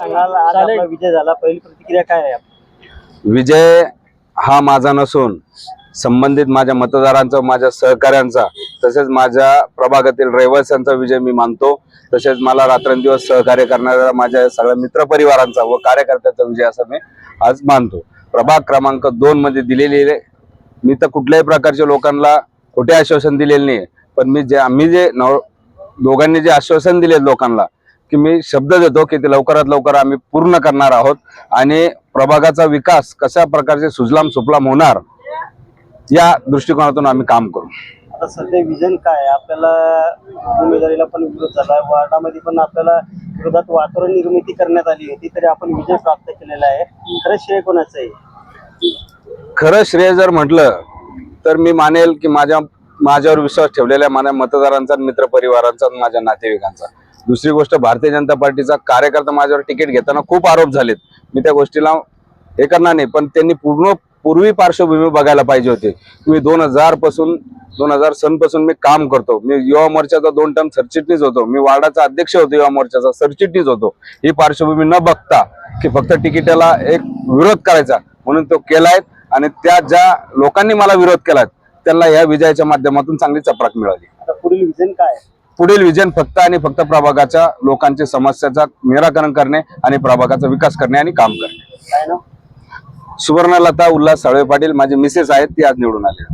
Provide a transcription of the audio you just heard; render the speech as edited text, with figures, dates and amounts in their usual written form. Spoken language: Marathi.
सांगाल आज आपला विजय झाला, पहिली प्रतिक्रिया काय आहे? विजय हा माझा नसून संबंधित माझ्या मतदारांचा, माझ्या सहकाऱ्यांचा, तसेच माझ्या प्रभागातील रहिवाशांचा विजय मी मानतो। तसेच मला रात्रंदिवस सहकार्य करणाऱ्या माझ्या सगळ्या मित्रपरिवारांचा व कार्यकर्त्यांचा विजय असं मी आज मानतो। प्रभाग क्रमांक 2 मध्ये दिलेले मी तर कुठल्याही प्रकारच्या लोकांना खोटे आश्वासन दिलेले नाही, पण आम्ही जे दोघांनी जे आश्वासन दिले लोकांना की मी शब्द देतो की ते लवकरात लवकर आम्ही पूर्ण करणार आहोत आणि प्रभागाचा विकास कशा प्रकारचे सुजलाम सुफलाम होणार या दृष्टिकोनातून आम्ही काम करू। आता सध्या विजन काय आहे? आपल्याला उमेदवारीला पण विरोध झाला, वार्डामध्ये पण आपल्याला विरोधात वातावरण निर्मिती करण्यात आली होती, तरी आपण विजय प्राप्त केलेला आहे। खरं श्रेय कोणाचं आहे? खरं श्रेय जर म्हटलं तर मी मानेल की माझ्यावर विश्वास ठेवलेल्या माझ्या मतदारांचा, मित्रपरिवारांचा, माझ्या नातेवाईकांचा। दुसरी गोष्ट, भारतीय जनता पार्टीचा कार्यकर्ता माझ्यावर तिकीट घेताना खूप आरोप झालेत, मी त्या गोष्टीला हे करणार नाही, पण त्यांनी पूर्वी पार्श्वभूमी बघायला पाहिजे होते। मी 2000 सनपासून मी काम करतो। मी युवा मोर्चाचा 2 टर्म सरचिटणीस होतो, मी वार्डाचा अध्यक्ष होतो, युवा मोर्चाचा सरचिटणीस होतो। ही पार्श्वभूमी न बघता की फक्त तिकिटाला एक विरोध करायचा म्हणून तो केलाय आणि त्या ज्या लोकांनी मला विरोध केलाय त्यांना या विजयाच्या माध्यमातून चांगली चपराक मिळाली। आता पुढील विजन काय आहे? पुढील विजन फक्त आणि फक्त प्रभागाच्या लोकांच्या समस्याचा निराकरण करणे आणि प्रभागाचा विकास करणे आणि काम करणे। काय ना? सुवर्णलता उल्हास साळवे पाटील माझी मिसेस आहेत, ती आज निवडून आली।